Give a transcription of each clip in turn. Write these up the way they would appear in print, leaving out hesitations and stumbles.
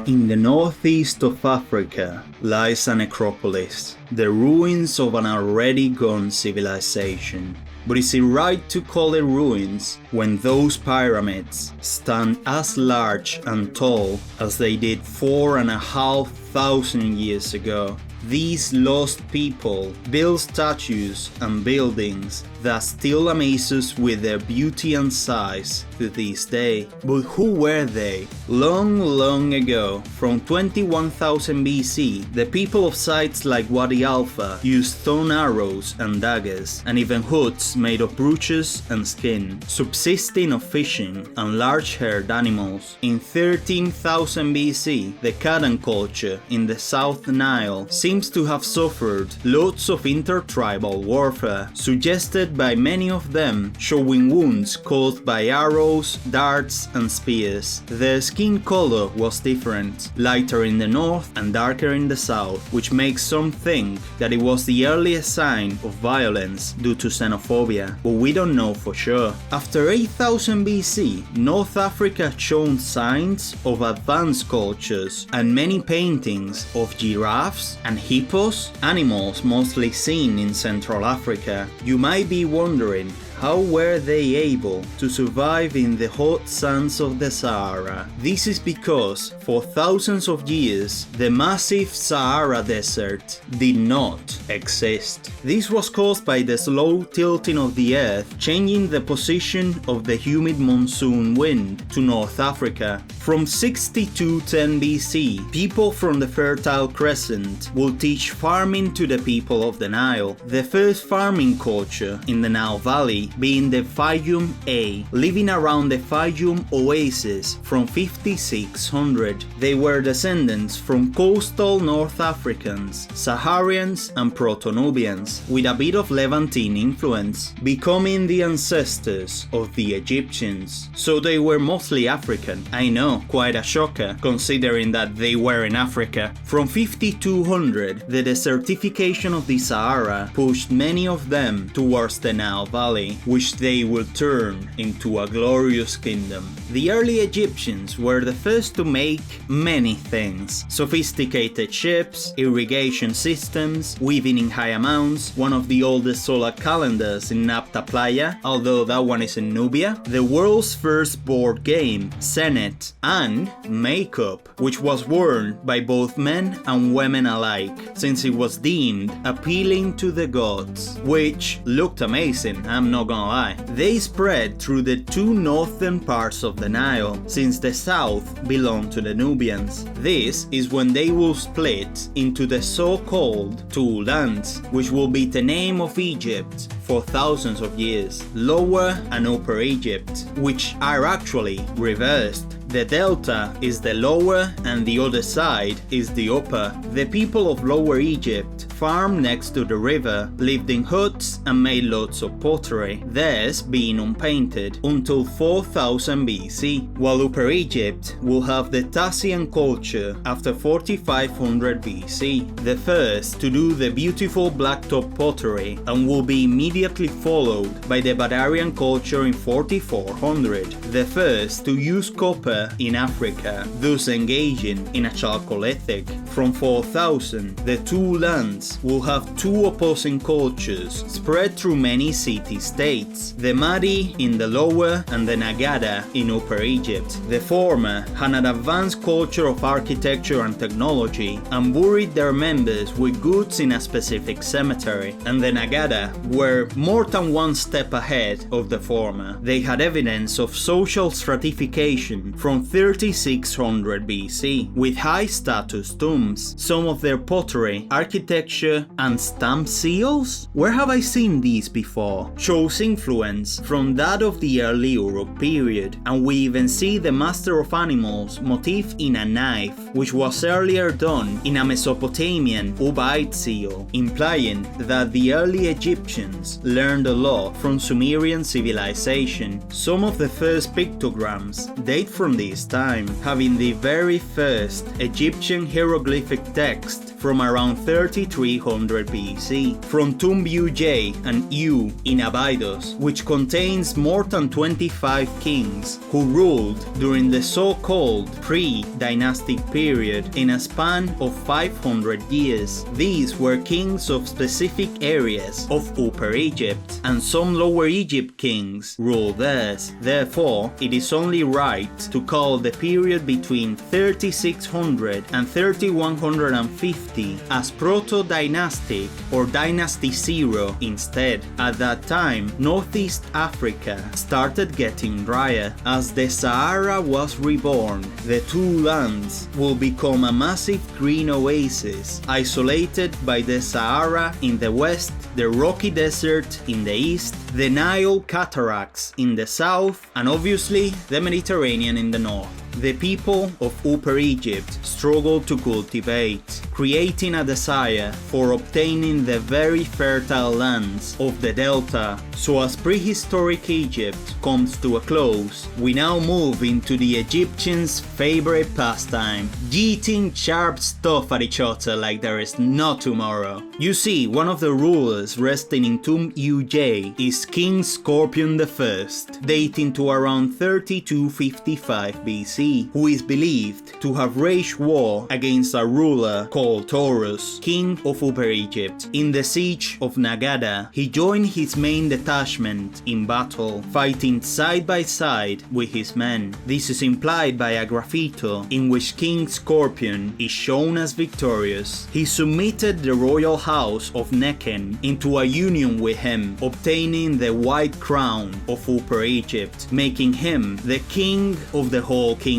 In the northeast of Africa lies a necropolis, the ruins of an already gone civilization. But is it right to call it ruins when those pyramids stand as large and tall as they did 4,500 years ago? These lost people build statues and buildings that still amaze us with their beauty and size to this day. But who were they? Long ago, from 21,000 BC, the people of sites like Wadi Alpha used stone arrows and daggers, and even hoods made of brooches and skin, subsisting of fishing and large-haired animals. In 13,000 BC, the Khatan culture in the South Nile seems to have suffered lots of intertribal warfare, suggested by many of them showing wounds caused by arrows, darts, and spears. Their skin color was different, lighter in the north and darker in the south, which makes some think that it was the earliest sign of violence due to xenophobia, but we don't know for sure. After 8000 BC, North Africa showed signs of advanced cultures and many paintings of giraffes and hippos, animals mostly seen in Central Africa. You might be wondering, how were they able to survive in the hot sands of the Sahara? This is because for thousands of years the massive Sahara Desert did not exist. This was caused by the slow tilting of the earth, changing the position of the humid monsoon wind to North Africa. From 6210 BC, people from the Fertile Crescent would teach farming to the people of the Nile. The first farming culture in the Nile Valley being the Fayum A, living around the Fayum Oasis from 5600. They were descendants from coastal North Africans, Saharians and Proto-Nubians, with a bit of Levantine influence, becoming the ancestors of the Egyptians. So they were mostly African. I know, quite a shocker, considering that they were in Africa. From 5200, the desertification of the Sahara pushed many of them towards the Nile Valley, which they will turn into a glorious kingdom. The early Egyptians were the first to make many things: sophisticated ships, irrigation systems, weaving in high amounts, one of the oldest solar calendars in Napta Playa, although that one is in Nubia, the world's first board game, Senet, and makeup, which was worn by both men and women alike, since it was deemed appealing to the gods, which looked amazing, I'm not gonna lie. They spread through the two northern parts of the Nile, since the south belonged to the Nubians. This is when they will split into the so-called two lands, which will be the name of Egypt for thousands of years, Lower and Upper Egypt, which are actually reversed. The delta is the lower and the other side is the upper. The people of Lower Egypt farmed next to the river, lived in huts and made lots of pottery, theirs being unpainted, until 4000 BC, while Upper Egypt will have the Tassian culture after 4500 BC, the first to do the beautiful blacktop pottery, and will be immediately followed by the Badarian culture in 4400, the first to use copper in Africa, thus engaging in a chalcolithic. From 4000, the two lands will have two opposing cultures spread through many city-states, the Mahdi in the Lower and the Nagada in Upper Egypt. The former had an advanced culture of architecture and technology and buried their members with goods in a specific cemetery, and the Nagada were more than one step ahead of the former. They had evidence of social stratification from 3600 BC, with high-status tombs, some of their pottery, architecture, and stamp seals? Where have I seen these before? Shows influence from that of the early Uruk period, and we even see the Master of Animals motif in a knife, which was earlier done in a Mesopotamian Ubaid seal, implying that the early Egyptians learned a lot from Sumerian civilization. Some of the first pictograms date from this time, having the very first Egyptian hieroglyphic text from around 3300 BC, from tomb Uj and U in Abydos, which contains more than 25 kings who ruled during the so-called pre-dynastic period in a span of 500 years. These were kings of specific areas of Upper Egypt, and some Lower Egypt kings ruled theirs. Therefore, it is only right to call the period between 3600 and 3150 as proto-dynastic or dynasty 0 instead. At that time, Northeast Africa started getting drier. As the Sahara was reborn, the two lands will become a massive green oasis, isolated by the Sahara in the west, the Rocky Desert in the east, the Nile cataracts in the south, and obviously the Mediterranean in the north. The people of Upper Egypt struggled to cultivate, creating a desire for obtaining the very fertile lands of the delta. So as prehistoric Egypt comes to a close, we now move into the Egyptians' favorite pastime, eating sharp stuff at each other like there is no tomorrow. You see, one of the rulers resting in Tomb Uj is King Scorpion I, dating to around 3255 BC. Who is believed to have waged war against a ruler called Taurus, king of Upper Egypt. In the siege of Nagada, he joined his main detachment in battle, fighting side by side with his men. This is implied by a graffito in which King Scorpion is shown as victorious. He submitted the royal house of Neken into a union with him, obtaining the white crown of Upper Egypt, making him the king of the whole kingdom.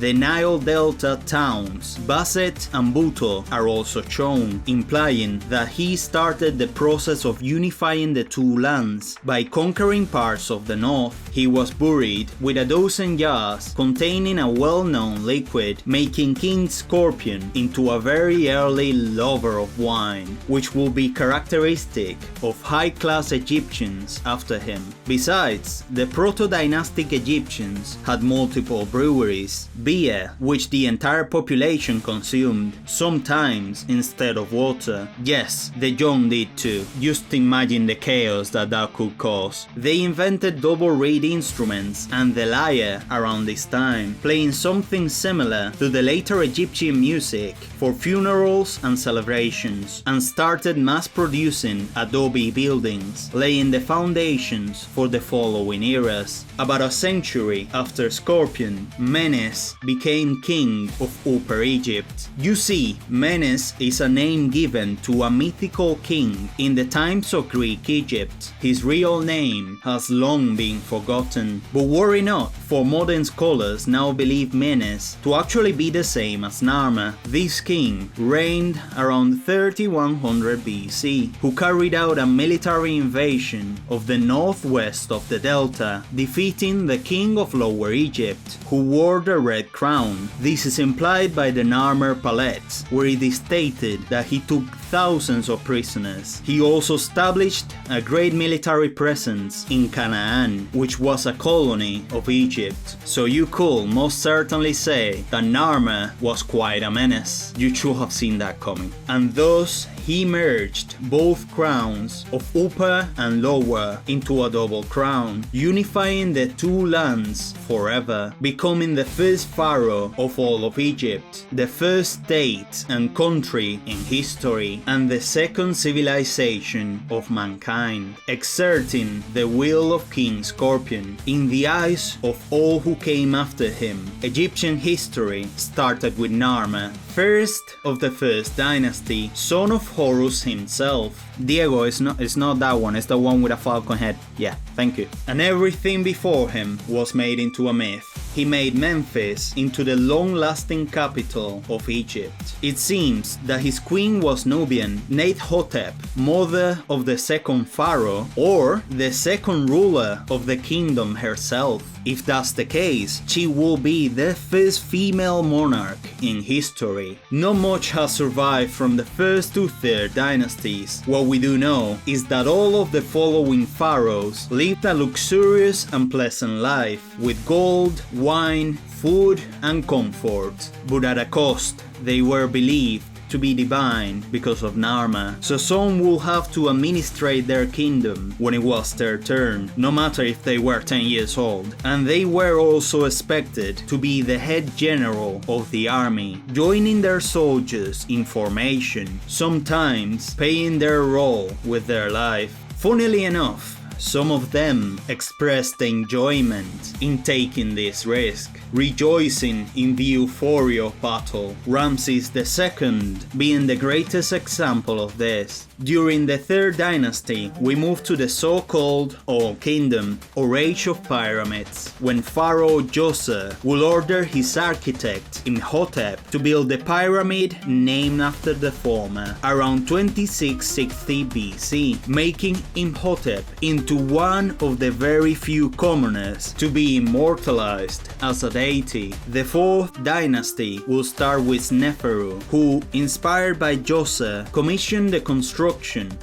The Nile Delta towns, Basset and Buto, are also shown, implying that he started the process of unifying the two lands. By conquering parts of the north, he was buried with a dozen jars containing a well-known liquid, making King Scorpion into a very early lover of wine, which will be characteristic of high-class Egyptians after him. Besides, the proto-dynastic Egyptians had multiple breweries, beer, which the entire population consumed, sometimes instead of water. Yes, the young did too. Just imagine the chaos that could cause. They invented double reed instruments and the lyre around this time, playing something similar to the later Egyptian music for funerals and celebrations, and started mass producing adobe buildings, laying the foundations for the following eras. About a century after Scorpion, Menes became king of Upper Egypt. You see, Menes is a name given to a mythical king in the times of Greek Egypt. His real name has long been forgotten, but worry not, for modern scholars now believe Menes to actually be the same as Narmer. This king reigned around 3100 BC, who carried out a military invasion of the northwest of the delta, defeating the king of Lower Egypt, who wore the red crown. This is implied by the Narmer palettes, where it is stated that he took thousands of prisoners. He also established a great military presence in Canaan, which was a colony of Egypt. So you could most certainly say that Narmer was quite a menace. You should have seen that coming. And thus he merged both crowns of Upper and Lower into a double crown, unifying the two lands forever, becoming the first pharaoh of all of Egypt, the first state and country in history, and the second civilization of mankind, exerting the will of King Scorpion. In the eyes of all who came after him, Egyptian history started with Narmer, first of the first dynasty, son of Horus himself. Diego, it's not that one, it's the one with a falcon head. Yeah, thank you. And everything before him was made into a myth. He made Memphis into the long-lasting capital of Egypt. It seems that his queen was Nubian, Neithotep, mother of the second pharaoh, or the second ruler of the kingdom herself. If that's the case, she will be the first female monarch in history. Not much has survived from the first two third dynasties. What we do know is that all of the following pharaohs lived a luxurious and pleasant life, with gold, wine, food and comfort, but at a cost. They were believed to be divine because of Narma, so some will have to administrate their kingdom when it was their turn, no matter if they were 10 years old. And they were also expected to be the head general of the army, joining their soldiers in formation, sometimes paying their role with their life. Funnily enough, some of them expressed enjoyment in taking this risk, rejoicing in the euphoria of battle, Ramses II being the greatest example of this. During the 3rd dynasty, we move to the so-called Old Kingdom, or Age of Pyramids, when Pharaoh Djoser will order his architect Imhotep to build a pyramid named after the former, around 2660 BC, making Imhotep into one of the very few commoners to be immortalized as a deity. The 4th dynasty will start with Sneferu, who, inspired by Djoser, commissioned the construction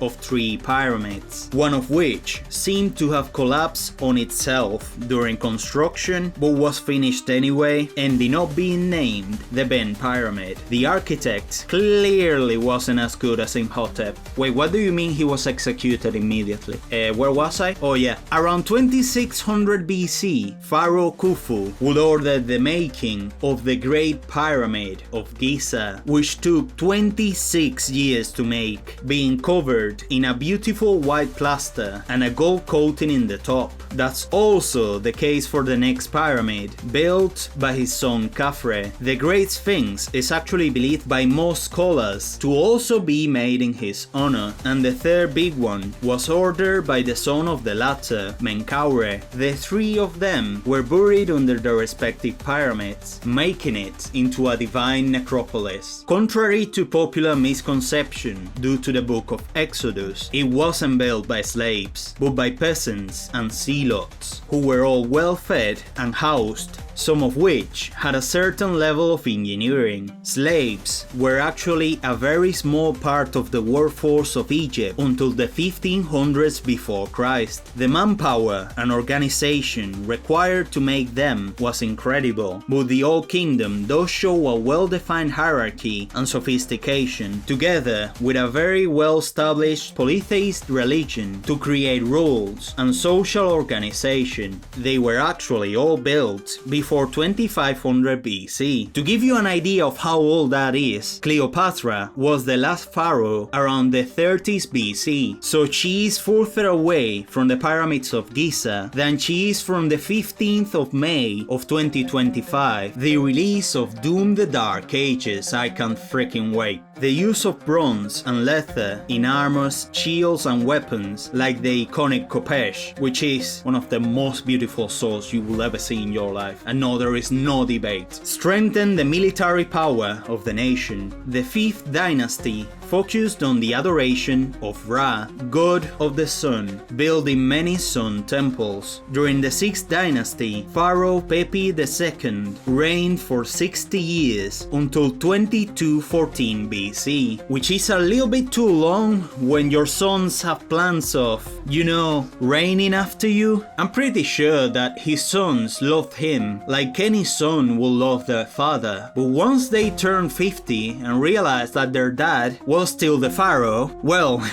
of 3 pyramids, one of which seemed to have collapsed on itself during construction but was finished anyway, ending up being named the Ben Pyramid. The architect clearly wasn't as good as Imhotep. Wait, what do you mean he was executed immediately? Where was I? Oh yeah. Around 2600 BC, Pharaoh Khufu would order the making of the Great Pyramid of Giza, which took 26 years to make, being covered in a beautiful white plaster and a gold coating in the top. That's also the case for the next pyramid, built by his son Khafre. The Great Sphinx is actually believed by most scholars to also be made in his honor, and the 3rd big one was ordered by the son of the latter, Menkaure. The 3 of them were buried under their respective pyramids, making it into a divine necropolis. Contrary to popular misconception due to the book of Exodus, it wasn't built by slaves, but by peasants and zealots, who were all well fed and housed, some of which had a certain level of engineering. Slaves were actually a very small part of the workforce of Egypt until the 1500s before Christ. The manpower and organization required to make them was incredible, but the Old Kingdom does show a well-defined hierarchy and sophistication, together with a very well-established polytheist religion to create rules and social organization. They were actually all built before 2500 BC. To give you an idea of how old that is, Cleopatra was the last pharaoh around the 30s BC, so she is further away from the pyramids of Giza than she is from the 15th of May of 2025, the release of Doom the Dark Ages. I can't freaking wait. The use of bronze and leather in armors, shields and weapons, like the iconic Khopesh, which is one of the most beautiful swords you will ever see in your life, and no, there is no debate, strengthened the military power of the nation. The 5th dynasty focused on the adoration of Ra, god of the sun, building many sun temples. During the 6th dynasty, Pharaoh Pepi II reigned for 60 years until 2214 BC, which is a little bit too long when your sons have plans of, reigning after you. I'm pretty sure that his sons loved him like any son will love their father, but once they turned 50 and realized that their dad was still the pharaoh, well,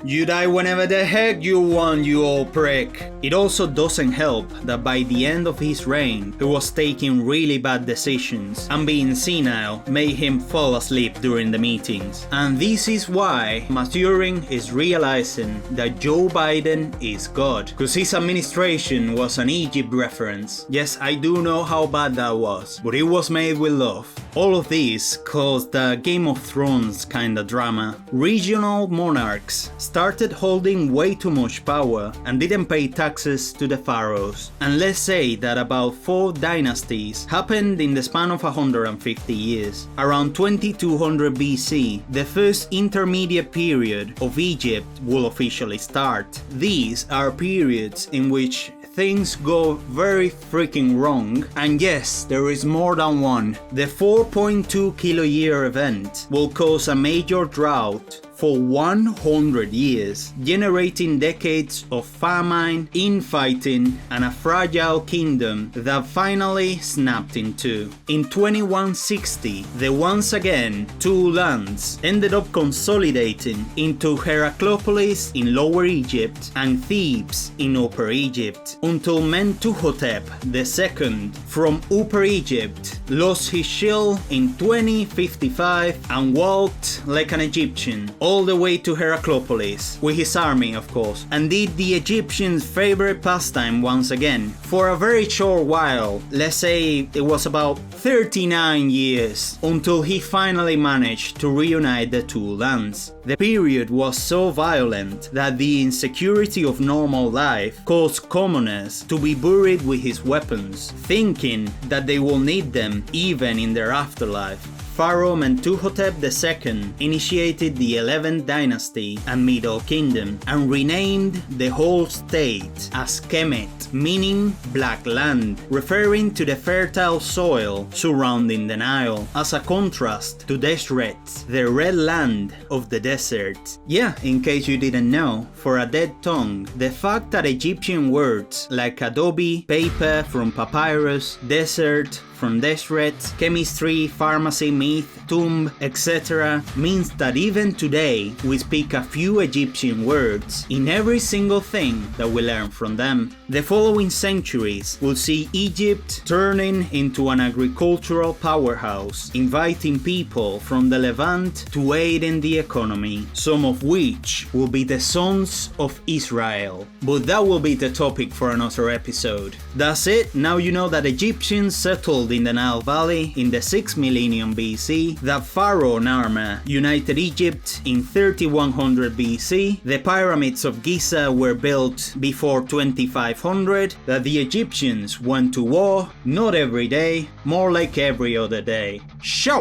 you die whenever the heck you want, you old prick. It also doesn't help that by the end of his reign, he was taking really bad decisions, and being senile made him fall asleep during the meetings. And this is why Maturin is realizing that Joe Biden is God, cause his administration was an Egypt reference. Yes, I do know how bad that was, but it was made with love. All of this caused the Game of Thrones kinda drama. Regional monarchs started holding way too much power and didn't pay taxes to the pharaohs. And let's say that about 4 dynasties happened in the span of 150 years. Around 2200 BC, the first intermediate period of Egypt will officially start. These are periods in which things go very freaking wrong, and yes, there is more than one. The 4.2 kilo year event will cause a major drought, for 100 years, generating decades of famine, infighting, and a fragile kingdom that finally snapped in two. In 2160, the once again two lands ended up consolidating into Heracleopolis in Lower Egypt and Thebes in Upper Egypt, until Mentuhotep II from Upper Egypt lost his shield in 2055 and walked like an Egyptian all the way to Heracleopolis, with his army of course, and did the Egyptians' favorite pastime once again. For a very short while, let's say it was about 39 years, until he finally managed to reunite the two lands. The period was so violent that the insecurity of normal life caused commoners to be buried with his weapons, thinking that they will need them even in their afterlife. Pharaoh Mentuhotep II initiated the 11th dynasty and Middle Kingdom and renamed the whole state as Kemet, meaning black land, referring to the fertile soil surrounding the Nile, as a contrast to Deseret, the red land of the desert. Yeah, in case you didn't know, for a dead tongue, the fact that Egyptian words like adobe, paper from papyrus, desert from Deseret, chemistry, pharmacy, myth, tomb, etc. means that even today we speak a few Egyptian words in every single thing that we learn from them. The following centuries will see Egypt turning into an agricultural powerhouse, inviting people from the Levant to aid in the economy, some of which will be the sons of Israel. But that will be the topic for another episode. That's it, now you know that Egyptians settled in the Nile Valley in the 6th millennium BC, that Pharaoh Narmer united Egypt in 3100 BC, the pyramids of Giza were built before 2500, that the Egyptians went to war, not every day, more like every other day. Show!